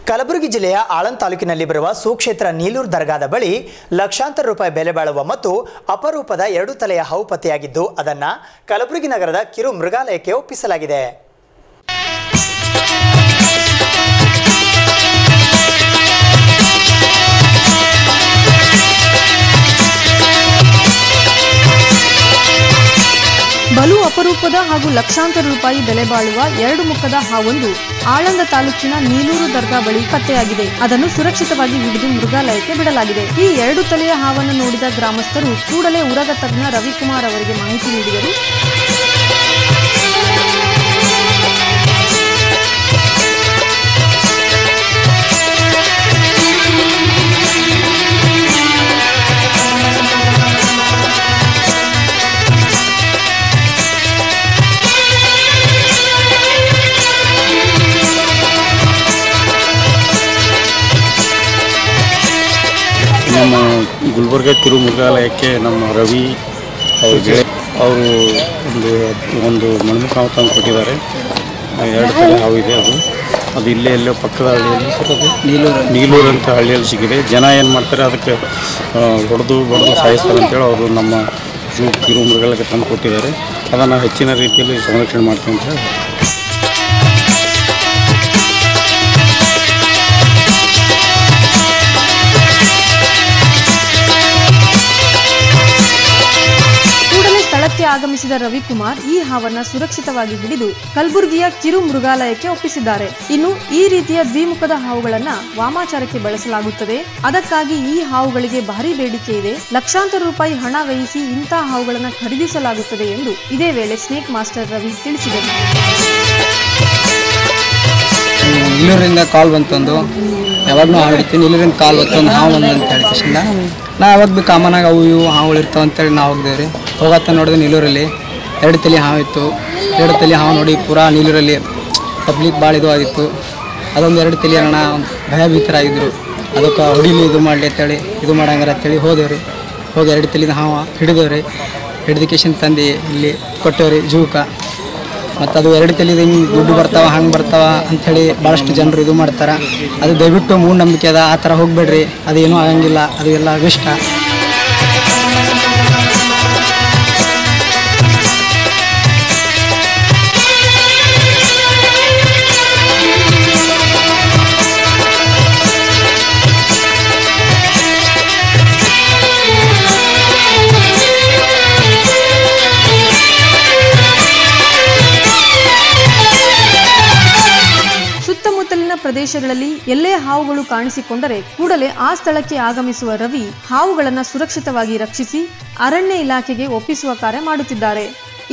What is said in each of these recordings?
ಕಲಬುರಗಿ ಜಿಲ್ಲೆಯ ಆಳಂದ್ ತಾಲೂಕಿನಲ್ಲಿ ಬರುವ ಸುಕ್ಷೇತ್ರ ನೀಲೂರು ದರ್ಗಾದ ಬಳಿ ಲಕ್ಷಾಂತರ ರೂಪಾಯಿ ಬೆಲೆ ಬಾಳುವ ಮತ್ತು ಅಪರೂಪದ 2 ತಲೆಯ ಹಾವು ಪತ್ತೆಯಾಗಿದ್ದು ಅದನ್ನು ಕಲಬುರಗಿ ನಗರದ ಕಿರು ಮೃಗಾಲಯಕ್ಕೆ ಒಪ್ಪಿಸಲಾಗಿದೆ. ಬಲು ಅಪರೂಪದ ಹಾಗೂ ಲಕ್ಷಾಂತರ ರೂಪಾಯಿ ಬೆಲೆ ಬಾಳುವ 2 ಮುಖದ ಹಾವೊಂದು ಆಳಂದ ತಾಲೂಕಿನ ನೀಲೂರು ದರ್ಗಾ ಬಳಿ ಪತ್ತೆಯಾಗಿದೆ. ಅದನ್ನು ಸುರಕ್ಷಿತವಾಗಿ ಹಿಡಿದು ಮೃಗಾಲಯಕ್ಕೆ ಬಿಡಲಾಗಿದೆ. ಈ 2 ತಲೆಯ ಹಾವನ್ನು ನೋಡಿದ ಗ್ರಾಮಸ್ಥರು ಕೂಡಲೇ ಉರಗ ತಜ್ಞ ರವಿಕುಮಾರ್ ಅವರಿಗೆ ಮಾಹಿತಿ ನೀಡಿದರು. ನಮ್ಮ ಗುಲ್ಬರ್ಗ ಕಿರು ಮೃಗಾಲಯಕ್ಕೆ ನಮ್ಮ ರವಿ ಅವರು ಒಂದು ಮಣ್ಮುಖ ಹಾವು ತಂದು ಕೊಟ್ಟಿದ್ದಾರೆ. 2 ತಲೆ ಹಾವು ಇದೆ. ಅದು ಇಲ್ಲೇ ಎಲ್ಲೋ ಪಕ್ಕದ ಹಳ್ಳಿಯಲ್ಲಿ ನೀಲೂರು ಅಂತ ಹಳ್ಳಿಯಲ್ಲಿ ಸಿಕ್ಕಿದೆ. ಜನ ಏನು ಮಾಡ್ತಾರೆ, ಅದಕ್ಕೆ ಹೊಡೆದು ಸಾಯಿಸ್ತಾರೆ ಅಂತೇಳಿ ಅವರು ನಮ್ಮ ಕಿರು ಮೃಗಾಲಯಕ್ಕೆ ತಂದು ಕೊಟ್ಟಿದ್ದಾರೆ. ಅದನ್ನು ಹೆಚ್ಚಿನ ರೀತಿಯಲ್ಲಿ ಸಂರಕ್ಷಣೆ ಮಾಡ್ತೀವಿ ಅಂತ ಹೇಳಿ. ಸ್ಥಳಕ್ಕೆ ಆಗಮಿಸಿದ ರವಿಕುಮಾರ್ ಈ ಹಾವನ್ನು ಸುರಕ್ಷಿತವಾಗಿ ಹಿಡಿದು ಕಲಬುರಗಿಯ ಕಿರು ಮೃಗಾಲಯಕ್ಕೆ ಒಪ್ಪಿಸಿದ್ದಾರೆ. ಇನ್ನು ಈ ರೀತಿಯ ದ್ವಿಮುಖದ ಹಾವುಗಳನ್ನ ವಾಮಾಚಾರಕ್ಕೆ ಬಳಸಲಾಗುತ್ತದೆ. ಅದಕ್ಕಾಗಿ ಈ ಹಾವುಗಳಿಗೆ ಭಾರಿ ಬೇಡಿಕೆ ಇದೆ. ಲಕ್ಷಾಂತರ ರೂಪಾಯಿ ಹಣ ವ್ಯಯಿಸಿ ಇಂತಹ ಹಾವುಗಳನ್ನು ಖರೀದಿಸಲಾಗುತ್ತದೆ ಎಂದು ಇದೇ ವೇಳೆ ಸ್ನೇಕ್ ಮಾಸ್ಟರ್ ರವಿ ತಿಳಿಸಿದರು. ನೀಲೂರಿಂದ ಕಾಲ್ ಬಂತಂದು ಯಾವಾಗೂ ಹಾವು ಹಿಡಿತೀನಿ. ನೀಲೂರಿಂದ ಕಾಲ್ ಬಂತಂದು ಹಾವು ಬಂದು ಅಂತ ಹೇಳಿ ಕೃಷ್ಣ ನಾ ಯಾವಾಗ ಭೀ ಕಾಮನಾಗ ಅವು ಇವು ಹಾವುಗಳು ಇರ್ತಾವೆ ಅಂತೇಳಿ ನಾವು ಹೋಗಿದ್ದೇವೆ. ಹೋಗತ್ತ ನೋಡಿದ್ರೆ ನೀಲೂರಲ್ಲಿ 2 ತಲೆ ಹಾವು ಇತ್ತು. 2 ತಲೆ ಹಾವು ನೋಡಿ ಪೂರಾ ನೀಲೂರಲ್ಲಿ ಪಬ್ಲಿಕ್ ಭಾಳ ಇದು ಆಗಿತ್ತು. ಅದೊಂದು 2 ತಲೆ ಅಣ್ಣ ಭಯಭೀತರಾಗಿದ್ದರು. ಅದಕ್ಕೆ ಹೊಡಿಲಿ ಇದು ಮಾಡಲಿ ಅಂತೇಳಿ ಇದು ಮಾಡಂಗಾರ ಅಂತೇಳಿ ಹೋದೇವ್ರಿ. ಹೋಗಿ 2 ತಲೆದ ಹಾವು ಹಿಡಿದೇವ್ರಿ. ಹಿಡಿದಕೇಶನ್ ತಂದು ಇಲ್ಲಿ ಕೊಟ್ಟೇವ್ರಿ ಜೂಕ. ಮತ್ತು ಅದು 2 ತಲೆದು ಹಿಂಗೆ ದುಡ್ಡು ಬರ್ತಾವ ಹಂಗೆ ಬರ್ತಾವ ಅಂಥೇಳಿ ಭಾಳಷ್ಟು ಜನರು ಇದು ಮಾಡ್ತಾರೆ. ಅದು ದಯವಿಟ್ಟು ಮೂಢನಂಬಿಕೆ ಅದ, ಆ ಥರ ಹೋಗಬೇಡ್ರಿ. ಅದೇನೂ ಆಗಂಗಿಲ್ಲ, ಅದು ಎಲ್ಲ ಇಷ್ಟ. ಪ್ರದೇಶಗಳಲ್ಲಿ ಎಲ್ಲೇ ಹಾವುಗಳು ಕಾಣಿಸಿಕೊಂಡರೆ ಕೂಡಲೇ ಆ ಸ್ಥಳಕ್ಕೆ ಆಗಮಿಸುವ ರವಿ ಹಾವುಗಳನ್ನು ಸುರಕ್ಷಿತವಾಗಿ ರಕ್ಷಿಸಿ ಅರಣ್ಯ ಇಲಾಖೆಗೆ ಒಪ್ಪಿಸುವ ಕಾರ್ಯ ಮಾಡುತ್ತಿದ್ದಾರೆ.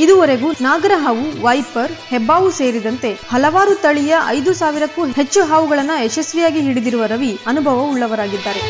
ಇದುವರೆಗೂ ನಾಗರಹಾವು, ವೈಪರ್, ಹೆಬ್ಬಾವು ಸೇರಿದಂತೆ ಹಲವಾರು ತಳಿಯ 5,000ಕ್ಕೂ ಹೆಚ್ಚು ಹಾವುಗಳನ್ನು ಯಶಸ್ವಿಯಾಗಿ ಹಿಡಿದಿರುವ ರವಿ ಅನುಭವ ಉಳ್ಳವರಾಗಿದ್ದಾರೆ.